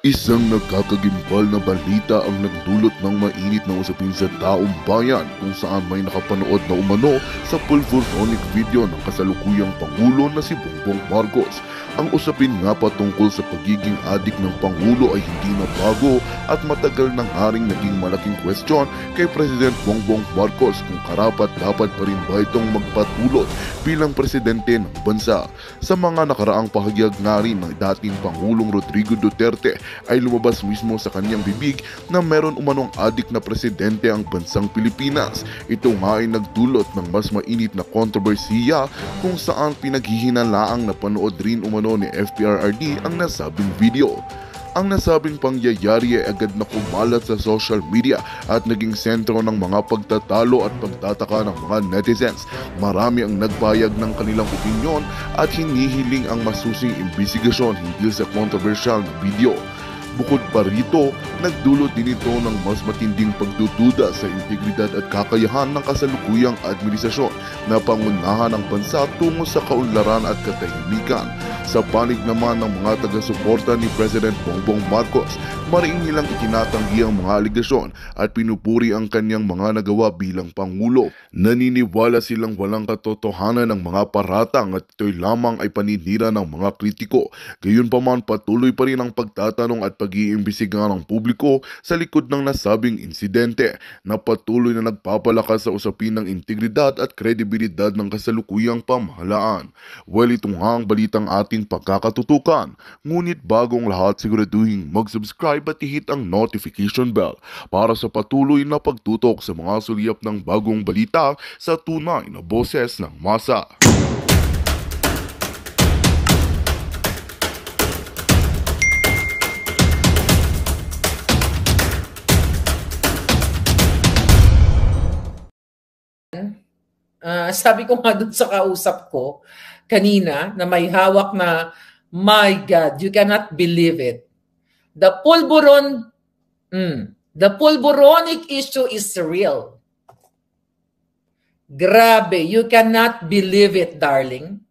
Isang nagkakagimbal na balita ang nagdulot ng mainit na usapin sa taong bayan kung saan may nakapanood na umano sa pulveronic video ng kasalukuyang Pangulo na si Bongbong Marcos. Ang usapin nga patungkol sa pagiging adik ng Pangulo ay hindi na bago at matagal nang haring naging malaking question kay President Bongbong Marcos kung karapat-dapat pa rin ba itong magpatulot bilang presidente ng bansa. Sa mga nakaraang pahayag nga rin ng dating Pangulong Rodrigo Duterte ay lumabas mismo sa kanyang bibig na meron umanong adik na presidente ang bansang Pilipinas. Ito nga ay nagdulot ng mas mainit na kontrobersiya kung saan pinaghihinalaang napanood rin umano ni FPRRD ang nasabing video. Ang nasabing pangyayari ay agad na kumalat sa social media at naging sentro ng mga pagtatalo at pagtataka ng mga netizens. Marami ang nagbayag ng kanilang opinyon at hinihiling ang masusing imbestigasyon hinggil sa controversial na video. Bukod pa rito, nagdulot din ito ng mas matinding pagdududa sa integridad at kakayahan ng kasalukuyang administrasyon na pangunahan ang bansa tungo sa kaunlaran at katahimikan. Sa panig naman ng mga taga-suporta ni President Bongbong Marcos, mariing nilang itinatanggi ang mga aligasyon at pinupuri ang kanyang mga nagawa bilang Pangulo. Naniniwala silang walang katotohanan ng mga paratang at ito'y lamang ay paninira ng mga kritiko. Gayunpaman, patuloy pa rin ang pagtatanong at pag-iimbestiga ng publiko sa likod ng nasabing insidente na patuloy na nagpapalakas sa usapin ng integridad at kredibilidad ng kasalukuyang pamahalaan. Well, ito nga ang balitang ating pagkakatutukan. Ngunit bagong lahat, siguraduhin mag-subscribe at i-hit ang notification bell para sa patuloy na pagtutok sa mga sulyap ng bagong balita sa tunay na boses ng masa. Sabi ko nga dun sa kausap ko kanina na may hawak na, my God, you cannot believe it. The pulveronic issue is real. Grabe, you cannot believe it, darling.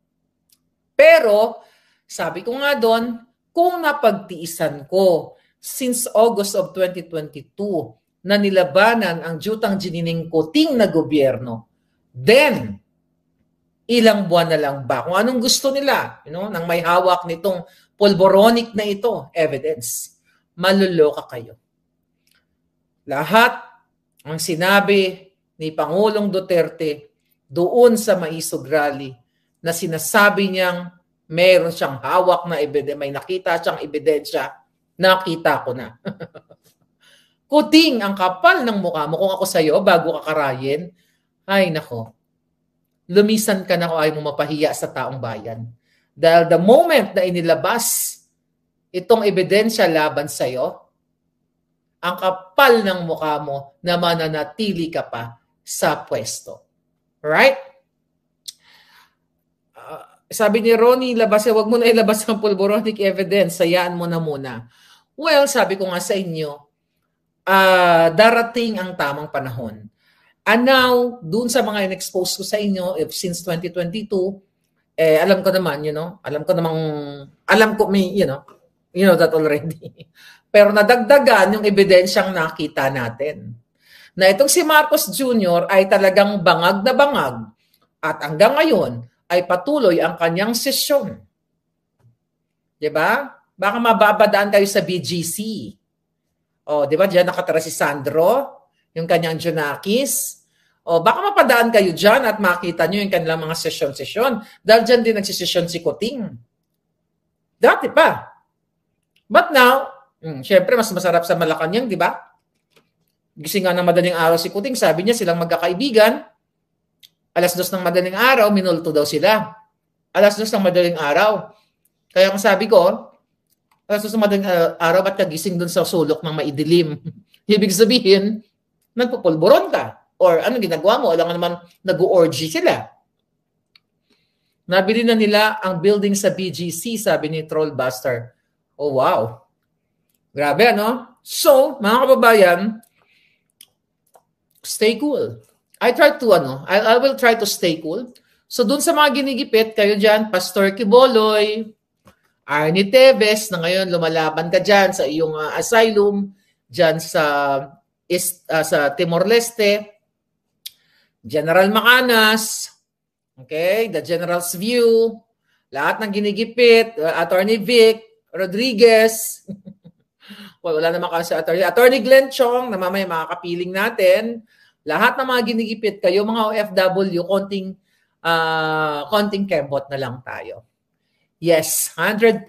Pero, sabi ko nga doon, kung napagtiisan ko since August of 2022 na nilabanan ang jutang jinining kuting na gobyerno, then, ilang buwan na lang ba? Kung anong gusto nila, nang may hawak nitong pulveronic na ito, evidence, maluloka kayo. Lahat ang sinabi ni Pangulong Duterte doon sa Maisog Rally na sinasabi niyang meron siyang hawak na ebidensya, may nakita siyang ebidensya, nakita ko na. Kuting, ang kapal ng mukha mo. Kung ako sa'yo, bago ka karayin, ay nako, lumisan ka na kung ayaw mo mapahiya sa taong bayan. Dahil the moment na inilabas itong ebidensya laban sa'yo, ang kapal ng mukha mo na mananatili ka pa sa pwesto. Right? Sabi ni Ronnie, wag mo na ilabas ang pulveronic evidence, sayaan mo na muna. Well, sabi ko nga sa inyo, darating ang tamang panahon. And now, dun sa mga in-expose ko sa inyo, since 2022, alam ko naman, alam ko may, you know that already. Pero nadagdagan yung ebidensyang nakita natin. Na itong si Marcos Jr. ay talagang bangag na bangag at hanggang ngayon ay patuloy ang kanyang sesyon. Diba? Baka mababadaan kayo sa BGC. O, diba? Diyan nakatara si Sandro, yung kanyang Junakis. O baka mapadaan kayo dyan at makita nyo yung kanilang mga sesyon-sesyon. Dahil dyan din nagsisesyon si Kuting. Dati pa. But now, syempre mas masarap sa Malacanang, di ba? Gising nga ng madaling araw si Kuting, sabi niya silang magkakaibigan. 2:00 ng madaling araw, minulto daw sila. 2:00 ng madaling araw. Kaya kung sabi ko, 2:00 ng madaling araw, ba't kagising dun sa sulok ng maidilim? Ibig sabihin, nagpupulburon ka. Or ano ginagawa mo? Alam nga naman, nag-orgy sila. Nabili na nila ang building sa BGC, sabi ni Trollbuster. Oh, wow. Grabe, ano? So, mga kababayan, stay cool. I will try to stay cool. So, dun sa mga ginigipit, kayo dyan, Pastor Kiboloy, Arnie Teves na ngayon lumalaban ka dyan sa iyong asylum dyan sa Timor-Leste, General Macanas, okay, the General's View, lahat ng ginigipit, Attorney Vic Rodriguez, wala naman kasi Attorney Glenn Chong, na mamaya makakapiling natin, lahat ng mga ginigipit kayo, mga OFW, konting kembot na lang tayo. Yes, 100%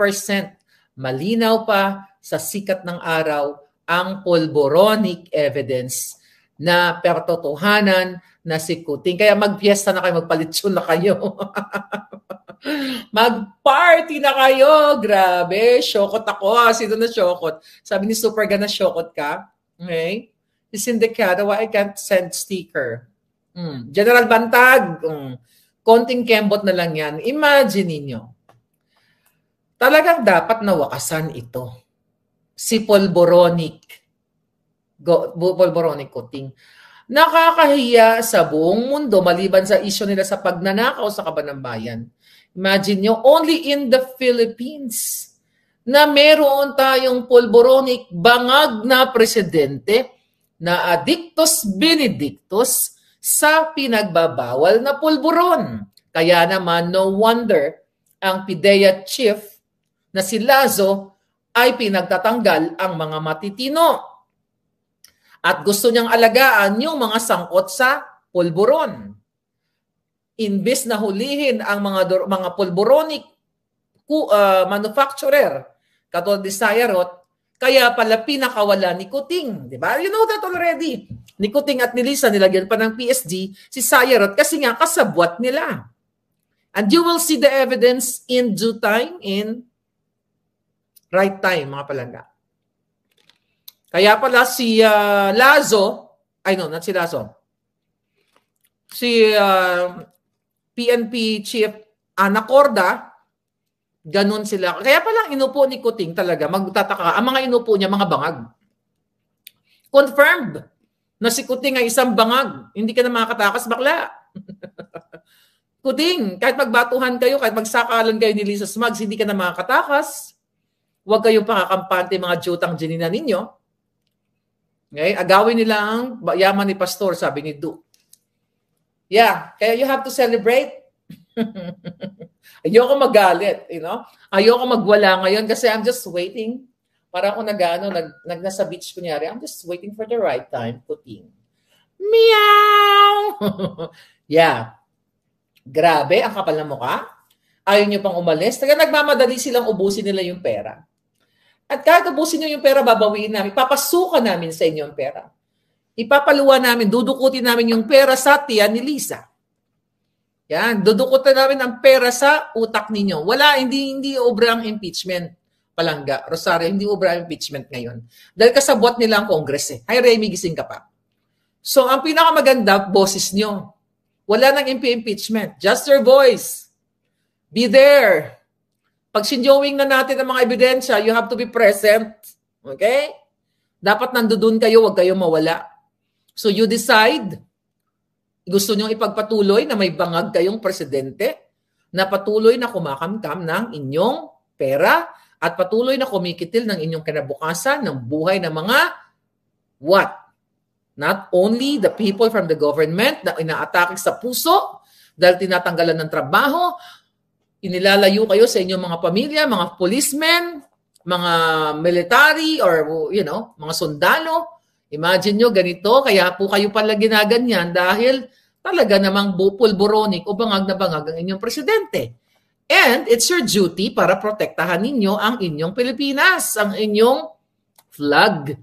malinaw pa sa sikat ng araw ang pulboronic evidence na pertotohanan na si Kuting. Kaya magpiesta na kayo, magpalitsyon na kayo. Mag-party na kayo. Grabe, syokot ako. Sino na syokot? Sabi ni Superga na syokot ka. Okay? Si Sindicata, why I can't send sticker? General Bantag, konting kembot na lang yan. Imagine niyo. Talagang dapat nawakasan ito. Si Pulboronic Kuting. Nakakahiya sa buong mundo maliban sa isyu nila sa pagnanakaw sa Kaban ng Bayan. Imagine nyo, only in the Philippines na meron tayong Pulboronic bangag na presidente na Addictus Benedictus sa pinagbabawal na pulburon. Kaya naman, no wonder ang PIDEA chief na si Lazo ay pinagtatanggal ang mga matitino. At gusto niyang alagaan yung mga sangkot sa pulburon. Imbes na hulihin ang mga pulboronic manufacturer, katulad ni Sayarot, kaya pala pinakawala ni Kuting. Diba? You know that already. Ni Kuting at ni Lisa nilagyan pa ng PSD si Sayarot kasi nga kasabwat nila. And you will see the evidence in due time, in right time, mga palangga. Kaya pala si Lazo, not si Lazo, si PNP Chief Anacorda, ganun sila. Kaya palang inupo ni Kuting talaga, magtataka, ang mga inupo niya, mga bangag. Confirmed na si Kuting ay isang bangag. Hindi ka na makakatakas, bakla. Kuting, kahit magbatuhan kayo, kahit magsakalan kayo ni Lisa Smugs, hindi ka na makakatakas. Huwag kayong pakakampante mga jutang ginina ninyo. Okay? Agawin nila ang yaman ni Pastor, sabi ni Du. Yeah, kaya you have to celebrate. Ayoko magalit, Ayoko magwala ngayon kasi I'm just waiting. Para ako nasa beach kunyari, I'm just waiting for the right time, Kuting. Meow! Yeah. Grabe, ang kapal na mukha. Ayaw nyo pang umalis. Nagmamadali silang ubusin nila yung pera. At kahit ubusin nyo yung pera, babawiin namin. Papasukan namin sa inyo yung pera. Ipapaluwa namin, dudukutin namin yung pera sa tiyan ni Lisa. Yan, dudukutin namin ang pera sa utak ninyo. Wala, hindi obra ang impeachment. Palangga, Rosario, hindi obra ang impeachment ngayon. Dahil kasabwat nila ang Congress . Hi, Remy, gising ka pa. So, ang pinakamaganda, boses nyo. Wala nang impeachment. Just your voice. Be there. Pag sinjowing na natin ang mga ebidensya, you have to be present. Okay? Dapat nandoon kayo, huwag kayong mawala. So you decide, gusto nyo ipagpatuloy na may bangag kayong presidente na patuloy na kumakamkam ng inyong pera at patuloy na kumikitil ng inyong kinabukasan ng buhay ng mga what? Not only the people from the government na inaatake sa puso dahil tinatanggalan ng trabaho, inilalayo kayo sa inyong mga pamilya, mga policemen, mga military, or mga sundalo. Imagine nyo ganito, kaya po kayo pala ginaganyan dahil talaga namang pulboronic o bangag na bangag ang inyong presidente. And it's your duty para protektahan ninyo ang inyong Pilipinas, ang inyong flag.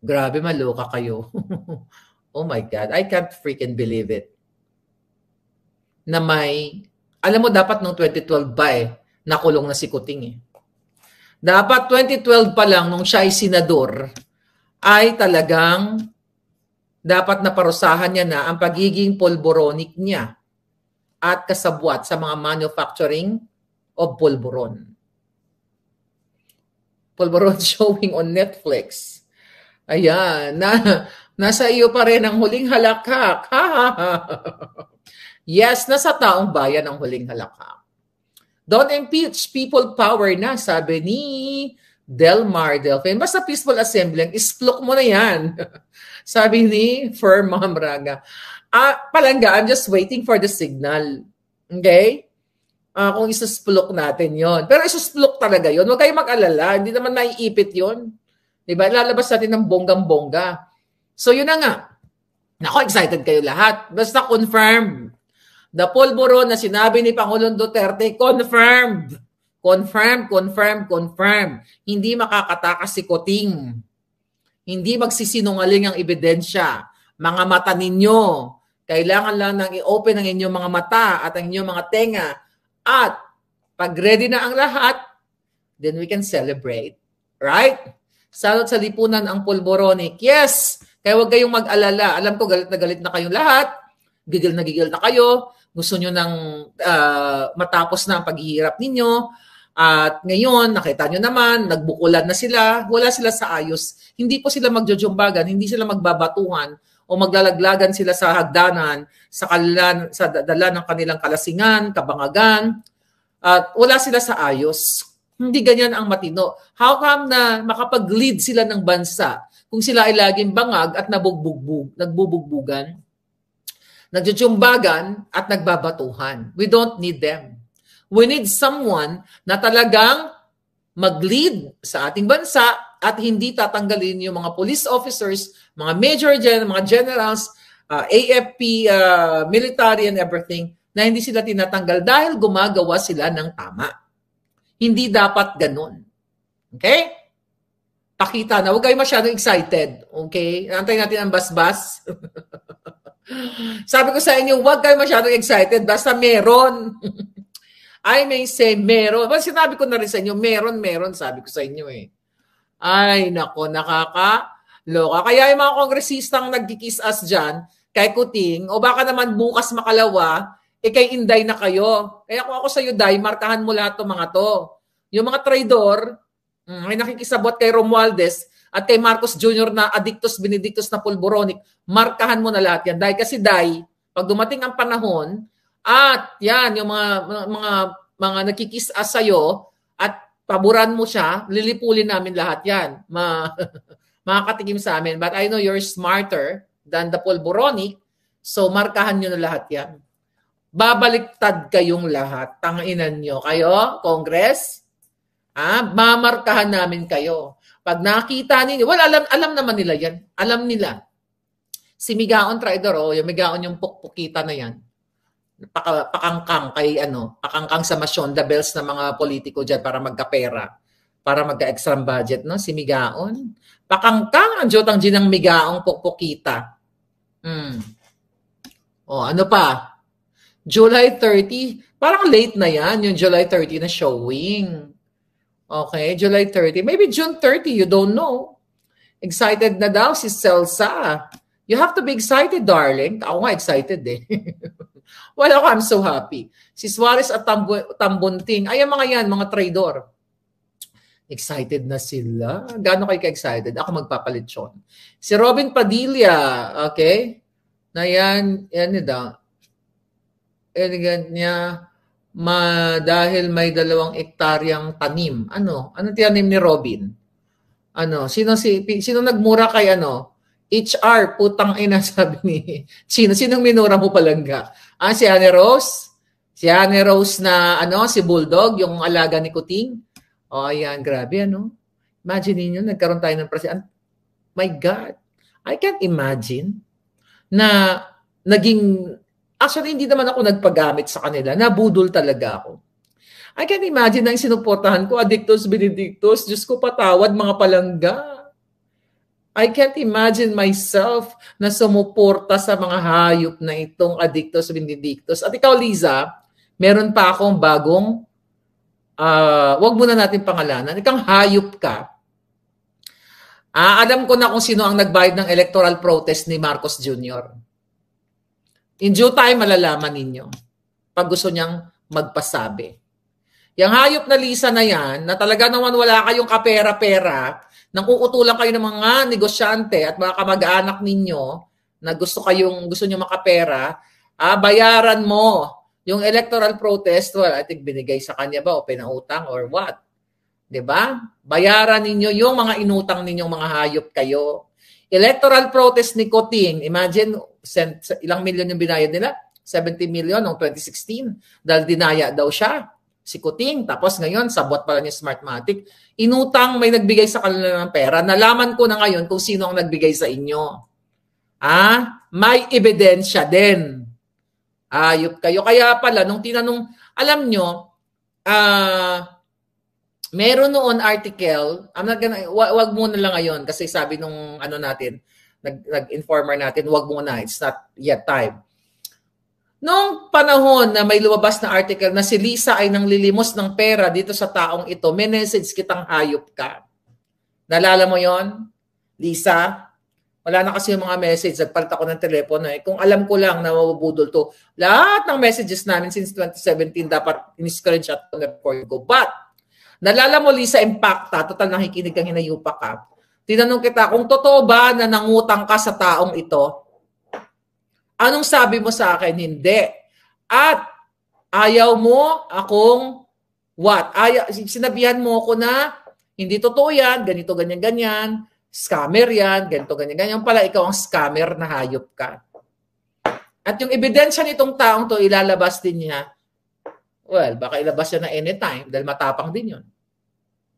Grabe, maloka kayo. Oh my God, I can't freaking believe it. Na alam mo, dapat noong 2012 nakulong na si Kuting . Dapat 2012 pa lang, nung siya ay senador, ay talagang dapat naparusahan niya na ang pagiging pulboronic niya at kasabwat sa mga manufacturing of pulburon. Pulburon showing on Netflix. Ayan, nasa iyo pa rin ang huling halakhak. Yes, nasa taong bayan ang huling halakhak. Don't impeach, people power na, sabi ni Delmar Delfin. Basta peaceful assembly, isplok mo na yan. Sabi ni Firm Mamraga. Palangga, I'm just waiting for the signal. Okay? Kung isusplok natin yon. Pero isusplok talaga yon. Huwag kayong mag-alala. Hindi naman naiipit yon. Diba? Lalabas natin ng bonggang-bongga. So yun na nga. Nako, excited kayo lahat. Basta confirmed. The pulburon na sinabi ni Pangulong Duterte, confirmed. Confirmed. Hindi makakatakas si Kuting. Hindi magsisinungaling ang ebidensya. Mga mata ninyo, kailangan lang nang i-open ang inyong mga mata at ang inyong mga tenga. At pag ready na ang lahat, then we can celebrate. Right? Salot sa lipunan ang pulboronic. Yes! Kaya huwag kayong mag-alala. Alam ko galit na kayong lahat. Gigil na kayo. Gusto nyo nang matapos na ang paghihirap ninyo. At ngayon, nakita nyo naman, nagbukulan na sila. Wala sila sa ayos. Hindi po sila magjojumbagan. Hindi sila magbabatuhan o maglalaglagan sila sa hagdanan, sa dala ng kanilang kalasingan, kabangagan, at wala sila sa ayos. Hindi ganyan ang matino. How come na makapag-lead sila ng bansa kung sila ay laging bangag at nagbubugbugan, nagjujumbagan at nagbabatuhan? We don't need them. We need someone na talagang mag-lead sa ating bansa at hindi tatanggalin yung mga police officers, mga major general, mga generals, AFP, military and everything, na hindi sila tinatanggal dahil gumagawa sila ng tama. Hindi dapat ganun. Okay? Pakita na. Huwag kayo masyadong excited. Okay? Antayin natin ang basbas. Sabi ko sa inyo, huwag kayo masyadong excited. Basta meron. I may say meron. Well, sinabi ko na rin sa inyo, meron, sabi ko sa inyo eh. Ay, nako, nakakaloka. Kaya yung mga kongresistang nagkikiss us dyan, kay Kuting, o baka naman bukas makalawa, kay Inday na kayo. Kaya kung ako sa iyo, Day, markahan mo lahat itong mga to. Yung mga traidor, may nakikisabot kay Romualdez at kay Marcos Jr. na Adictus Benedictus na pulboronic, markahan mo na lahat yan. Day, kasi Day, pag dumating ang panahon, at yan, yung mga nagkikiss us sa'yo, at paboran mo siya, lilipulin namin lahat yan. Makakatikim sa amin. But I know you're smarter than the pulboronic, so markahan nyo na lahat yan. Babaliktad kayong lahat. Tanginan nyo. Kayo, Congress, mamarkahan namin kayo. Pag nakita ninyo, alam naman nila yan. Alam nila. Si Migaon Traidor, yung Migaon yung pukpukita na yan. Pakangkang kay pakangkang sa Masyonda Bells na mga politiko diyan para magkapera, para magka-extra budget, no? Si Migaon. Pakangkang ang jotang ginang Migaong pukpukita. Ano pa? July 30, parang late na yan, yung July 30 na showing. Okay, July 30. Maybe June 30, you don't know. Excited na daw si Celsa. You have to be excited, darling. Ako nga excited eh. Well, ako, I'm so happy. Si Suarez at Tambunting, ay mga yan, mga traidor. Excited na sila. Gaano kayo ka-excited? Ako magpapalitsyon. Si Robin Padilla, okay? Na yan daw. Niya, dahil may 2 hektaryang tanim. Ano tinanim ni Robin? Sino nagmura kay HR, putang ina, sabi ni sinong minura mo palangga? Si Annie Rose? Si Annie Rose na si Bulldog, yung alaga ni Kuting. Ayan, grabe Imagine niyo nagkaroon tayo ng president. My God. I can't imagine na actually, hindi naman ako nagpagamit sa kanila. Nabudol talaga ako. I can't imagine na yung sinuportahan ko, Adictus Benedictus, Diyos ko patawad, mga palangga. I can't imagine myself na sumuporta sa mga hayop na itong Adictus Benedictus. At ikaw, Liza, meron pa akong bagong, wag muna natin pangalanan, ikang hayop ka. Alam ko na kung sino ang nagbayad ng electoral protest ni Marcos Jr. In due time, malalaman ninyo pag gusto niyang magpasabi. Yung hayop na Lisa na yan, na talaga naman wala kayong kapera-pera, nang uutulan kayo ng mga negosyante at mga kamag-anak ninyo na gusto nyo makapera, bayaran mo Yung electoral protest, well, I think binigay sa kanya ba o pinautang or what? 'Di ba? Bayaran ninyo yung mga inutang ninyong mga hayop kayo. Electoral protest ni Coting, imagine ilang milyon yung binayad nila? 70 million noong 2016 dahil dinaya daw siya, si Coting. Tapos ngayon, sabot pala niya Smartmatic. Inutang, may nagbigay sa kanila ng pera. Nalaman ko na ngayon kung sino ang nagbigay sa inyo. May ebidensya din. Ayop kayo. Kaya pala, nung tinanong, alam nyo, meron noon article, wag muna lang ngayon kasi sabi nung natin, nag-informer natin, wag muna, it's not yet time. Noong panahon na may lumabas na article na si Lisa ay nanglilimos ng pera dito sa taong ito, may message kitang hayop ka. Nalala mo yon, Lisa? Wala na kasi yung mga message. Nagpalit ako ng telepono. Kung alam ko lang na mabubudol to, lahat ng messages namin since 2017 dapat in-screenshot ko na record ko. But, nalala mo, Lisa Impacta, total nakikinig kang hinayupa ka. Tinanong kita, kung totoo ba na nangutang ka sa taong ito, anong sabi mo sa akin? Hindi. At ayaw mo akong what? Sinabihan mo ko na hindi totoo yan, ganito, ganyan, ganyan. Scammer yan, ganito, ganyan, ganyan. Pala ikaw ang scammer na hayop ka. At yung ebidensya nitong taong to, ilalabas din niya. Well, baka ilabas siya na anytime dahil matapang din yun.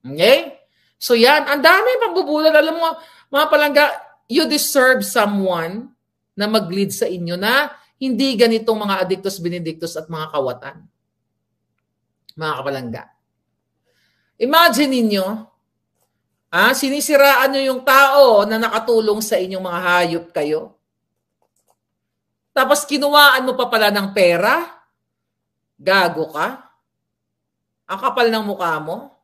Okay? So yan, ang dami pambubulol. Alam mo, mga palangga, you deserve someone na mag-lead sa inyo na hindi ganitong mga addictus, benedictus at mga kawatan. Mga kapalangga. Imagine ninyo, sinisiraan nyo yung tao na nakatulong sa inyong mga hayop kayo. Tapos kinuwaan mo pa pala ng pera? Gago ka? Ang kapal ng mukha mo?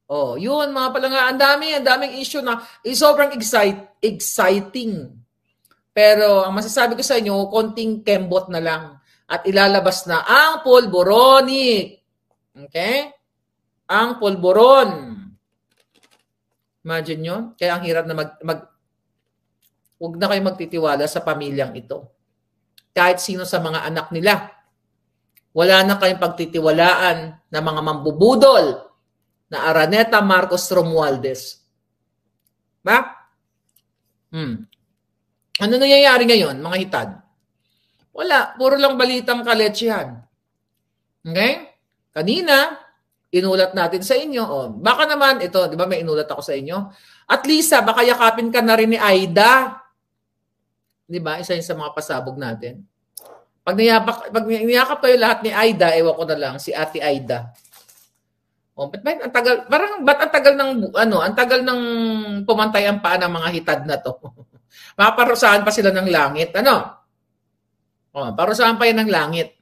Oh, yun mga palangga, ang daming issue na sobrang exciting. Pero ang masasabi ko sa inyo, konting kembot na lang at ilalabas na ang polboronic. Okay? Ang polboron. Imagine nyo? Kaya ang hirap na huwag na kayo magtitiwala sa pamilyang ito. Kahit sino sa mga anak nila. Wala na kayong pagtitiwalaan na mga mambubudol na Araneta Marcos Romualdez. Ba? Ano nangyayari ngayon, mga hitad? Wala. Puro lang balitang kaletsihan. Okay? Kanina, inulat natin sa inyo. Baka naman, ito, di ba may inulat ako sa inyo? At Lisa, baka yakapin ka na rin ni Aida. Di ba? Isa yun sa mga pasabog natin. Pag niyakap kayo lahat ni Aida, ewan ko na lang, si Ate Aida. Ba't ang tagal ng pumantay ang paa ng mga hitad na to? Maparusahan pa sila ng langit. Parusahan pa yan ng langit.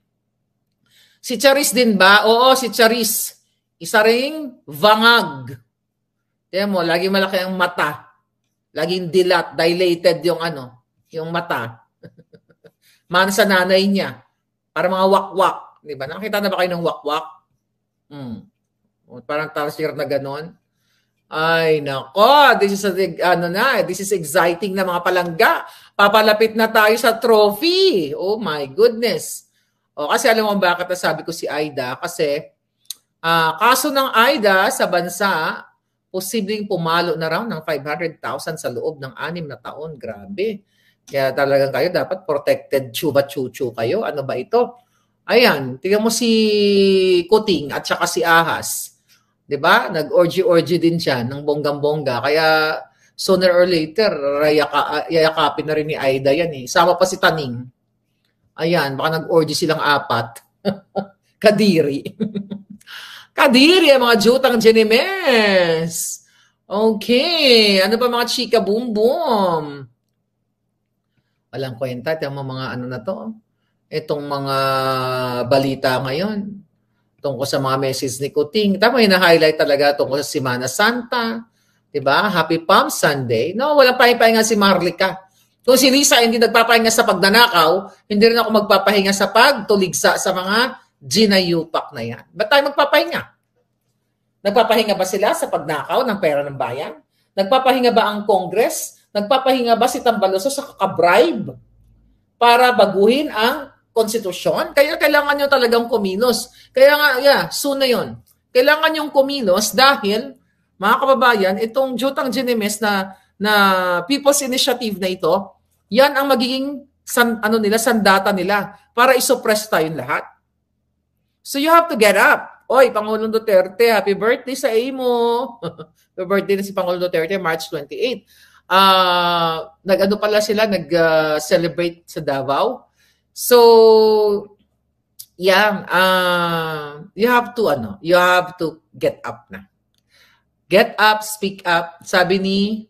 Si Charis din ba? Oo, si Charis. Isa ring vangag. Tiyan mo, lagi malaki ang mata. Laging dilated yung mata. Man sa nanay niya. Para mga wakwak. Di ba? Nakita na ba kayo ng wakwak? Parang tarsier na ganon. Ay, nako. This is exciting na mga palangga. Papalapit na tayo sa trophy. Oh my goodness. Kasi alam mo bakit nasabi ko si Aida? Kasi kaso ng Aida sa bansa, posibleng pumalo na raw ng 500,000 sa loob ng 6 na taon. Grabe. Kaya talagang kayo dapat protected chuba-chuchu kayo. Ano ba ito? Ayan, tingnan mo si Kuting at saka si Ahas. 'Di ba? Nag-orgy din siya ng bonggang-bongga. Kaya sooner or later, yayakapin na rin ni Aida yan eh. Sama pa si Taning. Ayan, baka nag-orgy silang 4. Kadiri. Kadiri, mga jutang Genemes. Okay. Ano pa mga chika boom boom? Walang kwenta. Ito mga na to. Itong mga balita ngayon. Tungkol sa mga message ni Kuting. Tama yung na-highlight talaga tungkol sa Semana Santa. Diba? Happy Palm Sunday. No, walang pahinga si Marlica. Kung si Lisa hindi nagpapahinga sa pagnanakaw, hindi rin ako magpapahinga sa pagtuligsa sa mga ginayupak na yan. Ba't tayo magpapahinga? Nagpapahinga ba sila sa pagnakaw ng pera ng bayan? Nagpapahinga ba ang Congress? Nagpapahinga ba si Tambaluso sa kakabribe para baguhin ang konstitusyon. Kaya kailangan nyo talagang kumilos. Kaya nga, soon na yun. Kailangan nyong kumilos dahil, mga kababayan, itong Jutang Ginemes na People's Initiative na ito, yan ang magiging sandata nila para isuppress tayong lahat. So you have to get up. Oy, Pangulong Duterte, happy birthday sa imo. Happy birthday na si Pangulong Duterte, March 28. Nag-ano pala sila, nag-celebrate sa Davao. So, yeah, you have to get up na. Get up, speak up. Sabi ni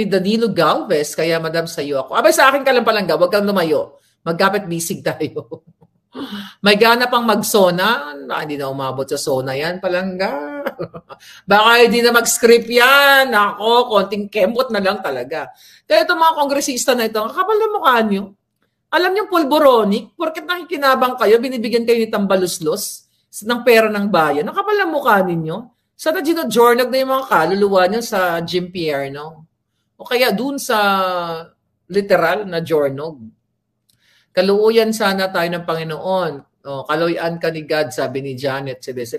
Danilo Galvez, kaya madam sa'yo ako. Abay, sa akin ka lang palangga, huwag kang lumayo. Magkapit bisig tayo. May gana pang mag-sona. Hindi na umabot sa sona yan, palangga. Baka hindi na mag-script yan. Ako, konting kembot na lang talaga. Kaya itong mga kongresista na ito, kakapal na mukha nyo. Alam nyo, pulboronic, porket nakikinabang kayo, binibigyan kayo ni tambaluslos ng pera ng bayan. Nakapal na mukha ninyo. Sana ginodjornag na yung mga kaluluwa nyo sa Jim Pierno. O kaya dun sa literal na jornog. Kaluuyan sana tayo ng Panginoon. O, kaloyan ka ni God, sabi ni Janet Celeste.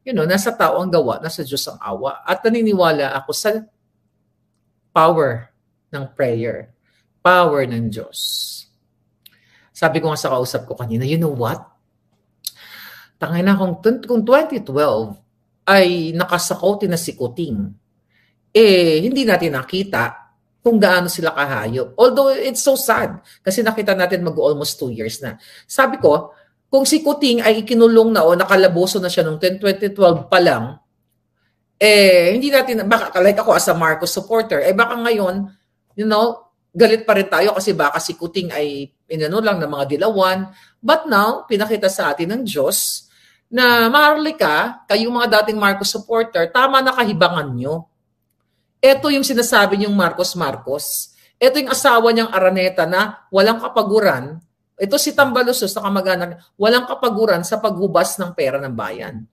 Nasa tao ang gawa, nasa Diyos ang awa. At naniniwala ako sa power ng prayer. Power ng Diyos. Sabi ko nga sa kausap ko kanina, you know what? Tangay na kung 2012 ay nakasakot na si Kuting, hindi natin nakita kung gaano sila kahayop. Although it's so sad kasi nakita natin mag-almost 2 years na. Sabi ko, kung si Kuting ay ikinulong na o nakalaboso na siya noong 2012 pa lang, hindi natin, baka like ako as a Marcos supporter, baka ngayon, galit pa rin tayo kasi baka si Kuting ay lang ng mga dilawan. But now, pinakita sa atin ng Diyos na maharlika, kayong mga dating Marcos supporter, tama na kahibangan nyo. Ito yung sinasabi niyong Marcos. Ito yung asawa niyang Araneta na walang kapaguran. Ito si Tambalusos na kamag-anak, walang kapaguran sa paghubas ng pera ng bayan.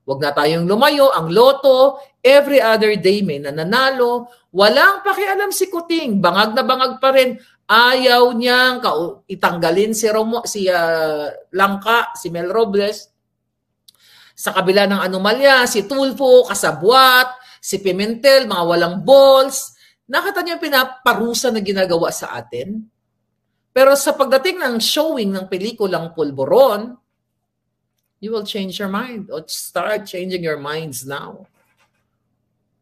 Huwag na tayong lumayo. Ang loto, every other day may nananalo. Walang pakialam si Kuting. Bangag na bangag pa rin. Ayaw niyang itanggalin si Langka, si Mel Robles. Sa kabila ng anomalya, si Tulfo, kasabwat, si Pimentel, mga walang balls. Nakita niyo yung pinaparusa na ginagawa sa atin? Pero sa pagdating ng showing ng pelikulang Pulboron, you will change your mind. Or start changing your minds now.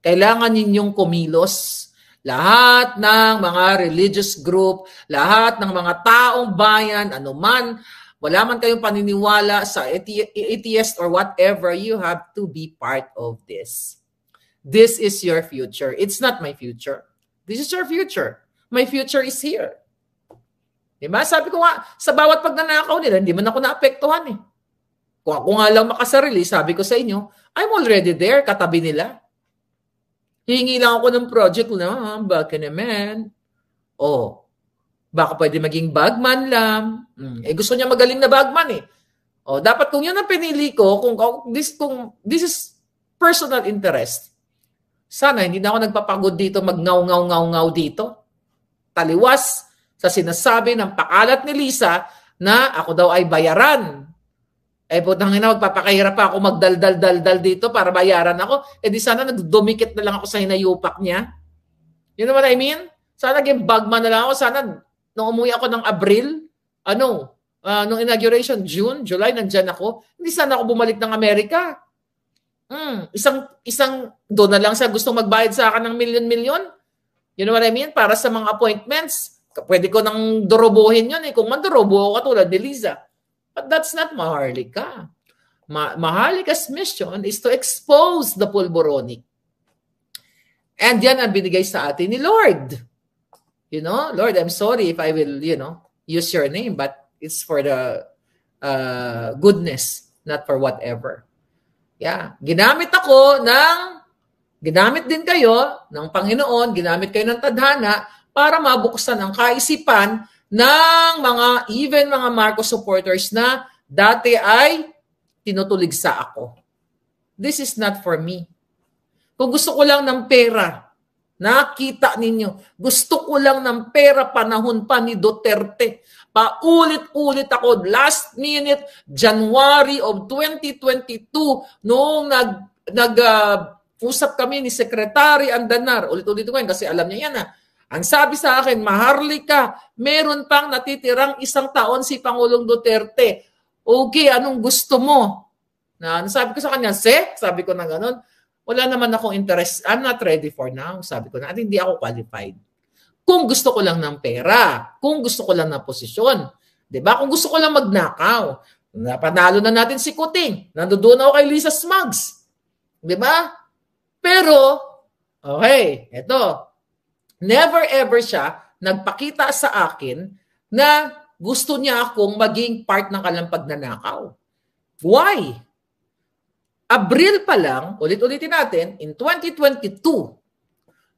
Kailangan ninyong kumilos. Lahat ng mga religious group, lahat ng mga taong bayan, anuman, wala man kayong paniniwala sa atheist or whatever, you have to be part of this. This is your future. It's not my future. This is your future. My future is here. Diba? Sabi ko nga, sa bawat pagnanakaw nila, hindi man ako naapektuhan eh. Kung ako nga lang makasarili, sabi ko sa inyo, I'm already there, katabi nila. Hihingi lang ako ng project na, baka naman. Baka pwede maging bagman lang. Gusto niya magaling na bagman eh. Dapat kung yun ang pinili ko, kung this is personal interest, sana hindi na ako nagpapagod dito, magngaw dito. Taliwas sa sinasabi ng pakalat ni Lisa na ako daw ay bayaran. Putang ina, magpapakahirap pa ako magdaldal dito para bayaran ako. Di sana nagdumikit na lang ako sa hinayupak niya. You know what I mean? Sana naging bagman na lang ako. Sana nung umuwi ako ng Abril, nung inauguration, June, July, nandyan ako. Hindi sana ako bumalik ng Amerika. Isang doon na lang siya gusto magbayad sa akin ng milyon-milyon. You know what I mean? Para sa mga appointments. Pwede ko nang dorobohin yun eh. Kung mandorobo ako tulad ni Liza. But that's not Maharlika. Maharlika's mission is to expose the Pulboronic. And yan ang binigay sa atin ni Lord. Lord, I'm sorry if I will, use your name, but it's for the goodness, not for whatever. Yeah. Ginamit din kayo ng Panginoon, ginamit kayo ng tadhana para mabuksan ang kaisipan ng even mga Marcos supporters na dati ay tinutuligsa ako. This is not for me. Kung gusto ko lang ng pera, nakita ninyo, gusto ko lang ng pera panahon pa ni Duterte Paulit-ulit ako. Last minute, January of 2022, noong usap kami ni Secretary Andanar. Ulit-ulit ko yan kasi alam niya yan. Ang sabi sa akin, Maharlika, meron pang natitirang 1 taon si Pangulong Duterte. Okay, anong gusto mo? Sabi ko sa kanya, sabi ko na ganun, wala naman akong interest. I'm not ready for now. Sabi ko na, at hindi ako qualified. Kung gusto ko lang ng pera, kung gusto ko lang ng posisyon, 'di ba? Kung gusto ko lang magnakaw, napanalo na natin si Kuting. Nandoon ako kay Lisa Smugs. 'Di ba? Pero okay, eto. Never ever siya nagpakita sa akin na gusto niya akong maging part ng kanilang pagnanakaw. Why? Abril pa lang, ulit-ulitin natin, in 2022,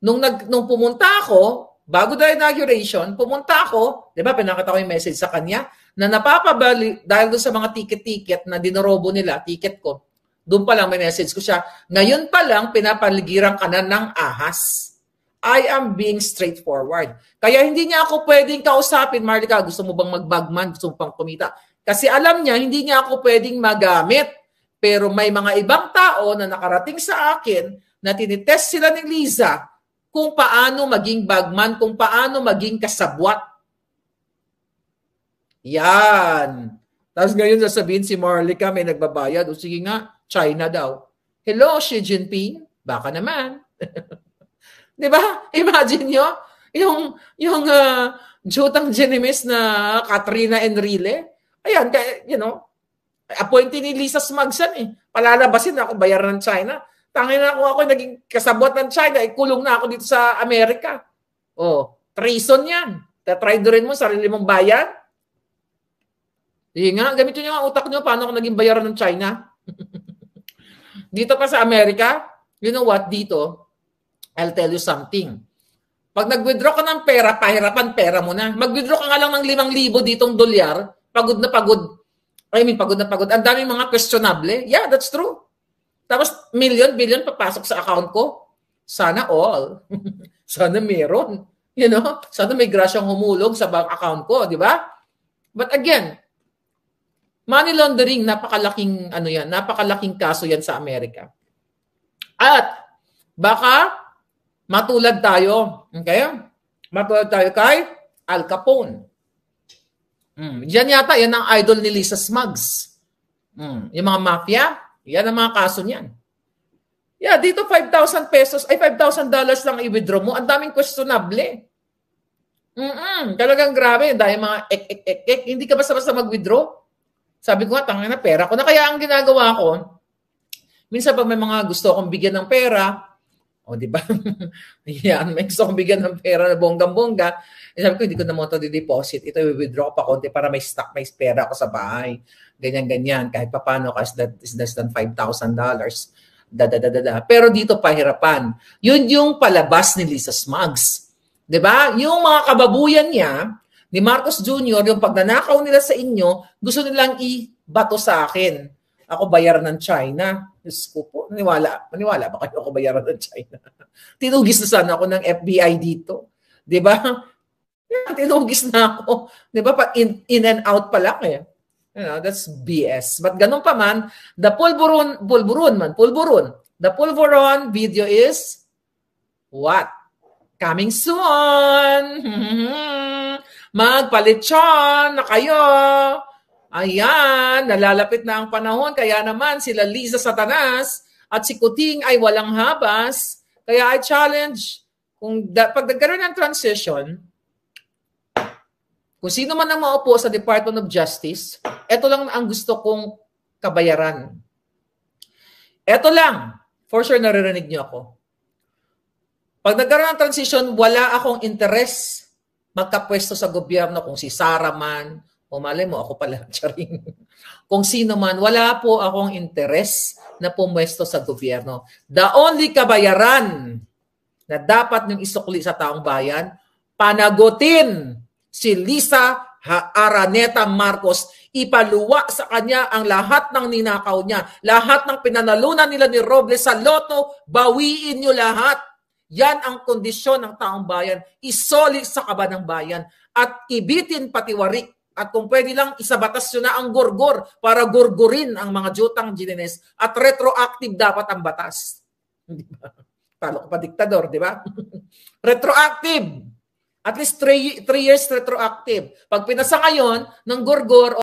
nung pumunta ako, bago the inauguration, pumunta ako, di ba, pinakita ko yung message sa kanya, na napapabali, dahil doon sa mga ticket-ticket na dinorobo nila, ticket ko, doon pa lang may message ko siya, ngayon pa lang, pinapaligiran ka na ng ahas. I am being straightforward. Kaya hindi niya ako pwedeng kausapin, Maharlika, gusto mo bang mag-bagman, gusto mo pang kumita? Kasi alam niya, hindi niya ako pwedeng magamit. Pero may mga ibang tao na nakarating sa akin na tinitest sila ni Liza kung paano maging bagman, kung paano maging kasabwat. Yan. Tapos ngayon sasabihin si Maharlika may nagbabayad. O sige nga, China daw. Hello, Xi Jinping? Baka naman. Di ba? Imagine nyo, yung Jutang Genimis na Katrina Enrile. Ayan, appointee ni Lisa Smugs yan Palalabasin na ako, bayaran ng China. Tangin na ako naging kasabot ng China, kulong na ako dito sa Amerika. Treason yan. Tatry rin mo sarili mong bayan. Sige nga, gamitin nyo ang utak nyo paano ako naging bayaran ng China. Dito pa sa Amerika, you know what, dito, I'll tell you something. Pag nag-withdraw ka ng pera, pahirapan pera mo na. Mag-withdraw ka nga lang ng 5,000 ditong dolyar, pagod na pagod. Pagod na pagod. Ang daming mga questionable. Yeah, that's true. Tapos, billion papasok sa account ko. Sana all. Sana meron. Sana may grasyang humulog sa bank account ko, di ba? But again, money laundering, napakalaking kaso yan sa Amerika. At, baka, matulad tayo. Okay? Matulad tayo kay Al Capone. Diyan yata, yan ang idol ni Lisa Smugs. Yung mga mafia, yan ang mga kaso niyan. Yeah, dito 5,000 pesos, ay $5,000 lang i-withdraw mo. Ang daming questionable. Talagang grabe. Dahil mga hindi ka basta-basta mag-withdraw. Sabi ko nga, tangin na pera ko. Na kaya ang ginagawa ko, minsan pag may mga gusto akong bigyan ng pera, di ba? Yan, may gusto akong bigyan ng pera na bonggang-bongga. Sabi ko, hindi ko na mo ito di-deposit. Ito, i-withdraw pa konti para may stock, may pera ako sa bahay. Ganyan-ganyan. Kahit pa paano, kasi that is less than $5,000. Pero dito, pahirapan. Yun yung palabas ni Lisa Smugs. Diba? Yung mga kababuyan niya, ni Marcos Jr., yung pagnanakaw nila sa inyo, gusto nilang i-bato sa akin. Ako bayaran ng China. Diyos ko po, maniwala ba kayo ako bayaran ng China? Tinugis na sana ako ng FBI dito. Diba? Tinugis na ako. Diba? In and out pa lang that's BS. But ganun pa man, the pulburon video is what? Coming soon. Magpalitsyon na kayo. Ayan, nalalapit na ang panahon. Kaya naman sila Liza Satanas at si Kuting ay walang habas. Kaya I challenge, pag nagkaroon ng transition, kung sino man ang maupo sa Department of Justice, ito lang ang gusto kong kabayaran. Ito lang. For sure, naririnig niyo ako. Pag nagkaroon ng transition, wala akong interes magkapwesto sa gobyerno kung si Sara man, o malay mo, ako pala, charing. Kung sino man, wala po akong interes na pumwesto sa gobyerno. The only kabayaran na dapat niyong isukli sa taong bayan, panagutin si Lisa Araneta Marcos, ipaluwa sa kanya ang lahat ng ninakaw niya, lahat ng pinanalunan nila ni Robles sa loto, bawiin niyo lahat. Yan ang kondisyon ng taong bayan, isoli sa kaba ng bayan at ibitin pati warik At kung pwede lang, isabatas yun na ang gorgor para gorgorin ang mga jutang Jimenez at retroactive dapat ang batas. Di ba? Talo ka pa diktador, di ba? Retroactive. At least 3 years retroactive. Pag pinasa ngayon ng gorgor